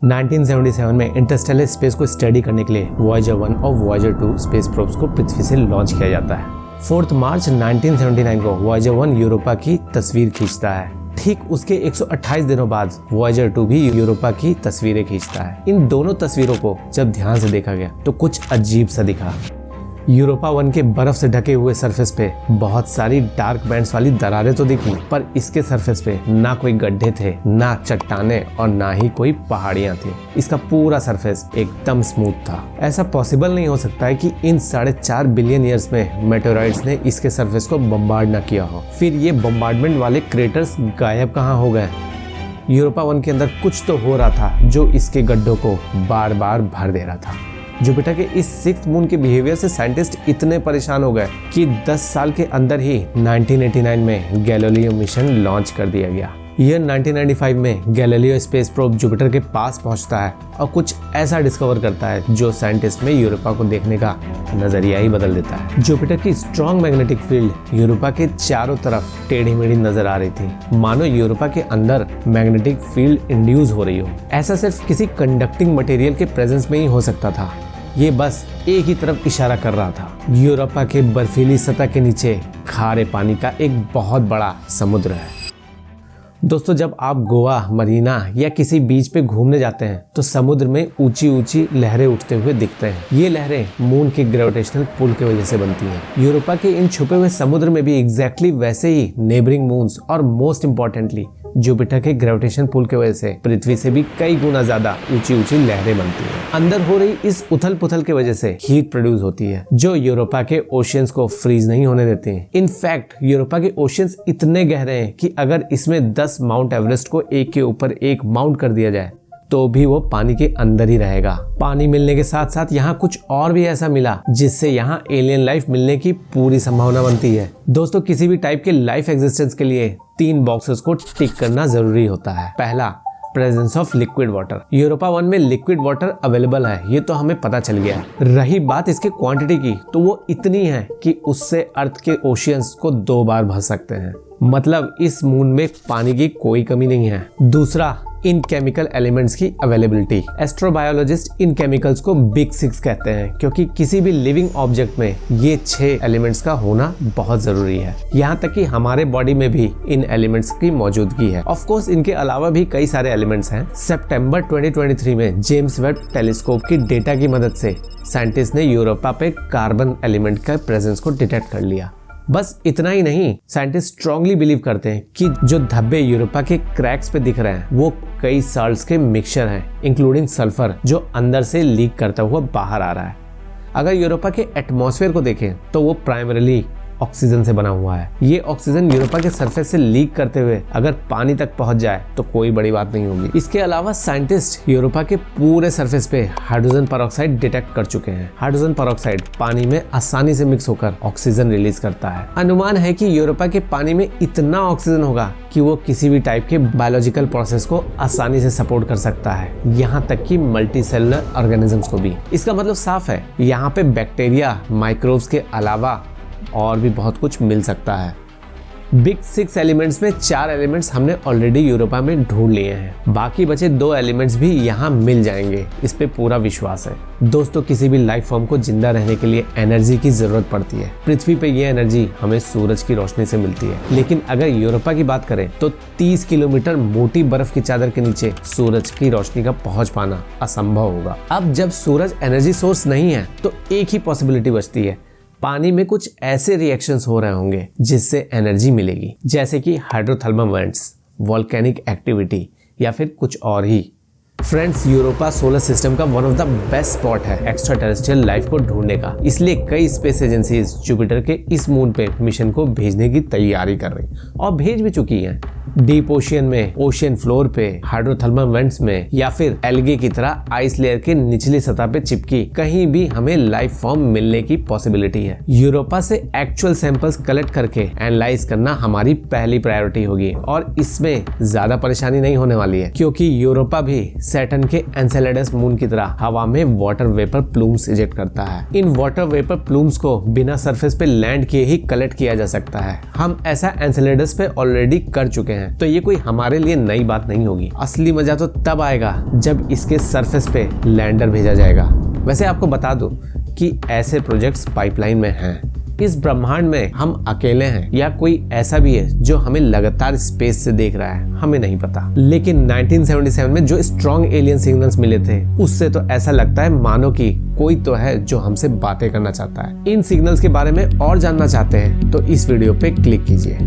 1977 में Interstellar space को study करने के लिए वॉयेजर 1 और वॉयेजर 2 स्पेस प्रोब्स को पृथ्वी से लॉन्च किया जाता है। 4 मार्च 1979 को वॉयेजर 1 यूरोपा की तस्वीर खींचता है। ठीक उसके 128 दिनों बाद वॉयेजर 2 भी यूरोपा की तस्वीरें खींचता है। इन दोनों तस्वीरों को जब ध्यान से देखा गया तो कुछ अजीब सा दिखा। यूरोपा 1 के बर्फ से ढके हुए सरफेस पे बहुत सारी डार्क बैंड्स वाली दरारें तो दिखी, पर इसके सरफेस पे ना कोई गड्ढे थे, ना चट्टाने और ना ही कोई पहाड़ियां थी। इसका पूरा सरफेस एकदम स्मूथ था। ऐसा पॉसिबल नहीं हो सकता है कि इन 4.5 बिलियन ईयर्स में मेटेओराइट्स ने इसके सरफेस को बम्बार्ड ना किया हो। फिर ये बम्बार्डमेंट वाले क्रेटर्स गायब कहाँ हो गए? यूरोपा 1 के अंदर कुछ तो हो रहा था जो इसके गड्ढों को बार बार भर दे रहा था। जुपिटर के इस 6th मून के बिहेवियर से साइंटिस्ट इतने परेशान हो गए कि 10 साल के अंदर ही 1989 में गैलीलियो मिशन लॉन्च कर दिया गया। ईयर 1995 में गैलीलियो स्पेस प्रोब जुपिटर के पास पहुंचता है और कुछ ऐसा डिस्कवर करता है जो साइंटिस्ट में यूरोपा को देखने का नजरिया ही बदल देता है। जुपिटर की स्ट्रॉन्ग मैग्नेटिक फील्ड यूरोपा के चारों तरफ टेढ़ी मेढ़ी नजर आ रही थी, मानो यूरोपा के अंदर मैग्नेटिक फील्ड इंड्यूस हो रही हो। ऐसा सिर्फ किसी कंडक्टिंग मटेरियल के प्रेजेंस में ही हो सकता था। ये बस एक ही तरफ इशारा कर रहा था। यूरोपा के बर्फीली सतह के नीचे खारे पानी का एक बहुत बड़ा समुद्र है। दोस्तों, जब आप गोवा, मरीना या किसी बीच पे घूमने जाते हैं तो समुद्र में ऊंची ऊंची लहरें उठते हुए दिखते हैं। ये लहरें मून के ग्रेविटेशनल पुल की वजह से बनती हैं। यूरोपा के इन छुपे हुए समुद्र में भी एग्जैक्टली वैसे ही नेबरिंग मून्स और मोस्ट इम्पोर्टेंटली जुपिटर के ग्रेविटेशन पुल की वजह से पृथ्वी से भी कई गुना ज्यादा ऊंची ऊंची लहरें बनती हैं। अंदर हो रही इस उथल पुथल की वजह से हीट प्रोड्यूस होती है जो यूरोपा के ओशियंस को फ्रीज नहीं होने देती है। इनफैक्ट यूरोपा के ओशियंस इतने गहरे हैं कि अगर इसमें 10 माउंट एवरेस्ट को एक के ऊपर एक माउंट कर दिया जाए तो भी वो पानी के अंदर ही रहेगा। पानी मिलने के साथ साथ यहाँ कुछ और भी ऐसा मिला जिससे यहाँ एलियन लाइफ मिलने की पूरी संभावना बनती है। दोस्तों, किसी भी टाइप के लाइफ एग्जिस्टेंस के लिए 3 बॉक्सेस को टिक करना जरूरी होता है। पहला, presence of liquid water. Europa 1 में लिक्विड वाटर अवेलेबल है, ये तो हमें पता चल गया है। रही बात इसके क्वांटिटी की, तो वो इतनी है कि उससे अर्थ के ओशियंस को 2 बार भर सकते हैं। मतलब इस मून में पानी की कोई कमी नहीं है। दूसरा, इन केमिकल एलिमेंट्स की अवेलेबिलिटी। एस्ट्रोबायोलॉजिस्ट इन केमिकल्स को बिग 6 कहते हैं क्योंकि किसी भी लिविंग ऑब्जेक्ट में ये 6 एलिमेंट्स का होना बहुत जरूरी है। यहाँ तक कि हमारे बॉडी में भी इन एलिमेंट्स की मौजूदगी है। ऑफ कोर्स इनके अलावा भी कई सारे एलिमेंट्स हैं। सितंबर 2023 में जेम्स वेब टेलीस्कोप की डेटा की मदद से साइंटिस्ट ने यूरोपा पे कार्बन एलिमेंट का प्रेजेंस को डिटेक्ट कर लिया। बस इतना ही नहीं, साइंटिस्ट स्ट्रांगली बिलीव करते हैं कि जो धब्बे यूरोपा के क्रैक्स पे दिख रहे हैं वो कई साल्ट्स के मिक्सचर हैं, इंक्लूडिंग सल्फर, जो अंदर से लीक करता हुआ बाहर आ रहा है। अगर यूरोपा के एटमॉस्फेयर को देखें तो वो प्राइमरीली ऑक्सीजन से बना हुआ है। ये ऑक्सीजन यूरोपा के सरफेस से लीक करते हुए अगर पानी तक पहुंच जाए तो कोई बड़ी बात नहीं होगी। इसके अलावा साइंटिस्ट यूरोपा के पूरे सरफेस पे हाइड्रोजन पेरोक्साइड डिटेक्ट कर चुके हैं। हाइड्रोजन पेरोक्साइड पानी में आसानी से मिक्स होकर ऑक्सीजन रिलीज करता है। अनुमान है कि यूरोपा के पानी में इतना ऑक्सीजन होगा कि वो किसी भी टाइप के बायोलॉजिकल प्रोसेस को आसानी से सपोर्ट कर सकता है, यहाँ तक कि मल्टी सेलुलर ऑर्गेनिजम्स को भी। इसका मतलब साफ है, यहाँ पे बैक्टीरिया, माइक्रोब्स के अलावा और भी बहुत कुछ मिल सकता है। बिग 6 एलिमेंट्स में 4 एलिमेंट्स हमने ऑलरेडी यूरोपा में ढूंढ लिए हैं। बाकी बचे 2 एलिमेंट्स भी यहाँ मिल जाएंगे, इस पे पूरा विश्वास है। दोस्तों, किसी भी लाइफ फॉर्म को जिंदा रहने के लिए एनर्जी की जरूरत पड़ती है। पृथ्वी पे ये एनर्जी हमें सूरज की रोशनी से मिलती है, लेकिन अगर यूरोपा की बात करें तो 30 किलोमीटर मोटी बर्फ की चादर के नीचे सूरज की रोशनी का पहुंच पाना असंभव होगा। अब जब सूरज एनर्जी सोर्स नहीं है तो एक ही पॉसिबिलिटी बचती है, पानी में कुछ ऐसे रिएक्शंस हो रहे होंगे जिससे एनर्जी मिलेगी, जैसे कि हाइड्रोथर्मल वेंट्स, वोल्केनिक एक्टिविटी या फिर कुछ और ही। फ्रेंड्स, यूरोपा सोलर सिस्टम का one of the best spot है एक्स्ट्रा टेरेस्ट्रियल लाइफ को ढूंढने का। इसलिए कई स्पेस एजेंसीज जुपिटर के इस मून पे मिशन को भेजने की तैयारी कर रही और भेज भी चुकी हैं। डीप ओशियन में, ओशियन फ्लोर पे, हाइड्रोथर्मल वेंट्स में या फिर एल्गे की तरह आइस लेयर के निचली सतह पे चिपकी कहीं भी हमें लाइफ फॉर्म मिलने की पॉसिबिलिटी है। यूरोपा से एक्चुअल सैंपल्स कलेक्ट करके एनालाइज करना हमारी पहली प्रायोरिटी होगी और इसमें ज्यादा परेशानी नहीं होने वाली है क्योंकि यूरोपा भी सैटर्न के एनसेलेडस मून की तरह हवा में वाटर वेपर प्लूम्स इजेक्ट करता है। इन वाटर वेपर प्लूम्स को बिना सरफेस पे लैंड किए ही कलेक्ट किया जा सकता है। हम ऐसा एनसेलेडस पे ऑलरेडी कर चुके हैं। हैं तो ये कोई हमारे लिए नई बात नहीं होगी। असली मजा तो तब आएगा जब इसके सरफेस पे लैंडर भेजा जाएगा। वैसे आपको बता दूं कि ऐसे प्रोजेक्ट्स पाइपलाइन में हैं। इस ब्रह्मांड में हम अकेले हैं या कोई ऐसा भी है जो हमें लगातार स्पेस से देख रहा है, हमें नहीं पता। लेकिन 1977 में जो स्ट्रॉन्ग एलियन सिग्नल्स मिले थे उससे तो ऐसा लगता है मानो कि कोई तो है जो हमसे बातें करना चाहता है। इन सिग्नल्स के बारे में और जानना चाहते हैं तो इस वीडियो पे क्लिक कीजिए।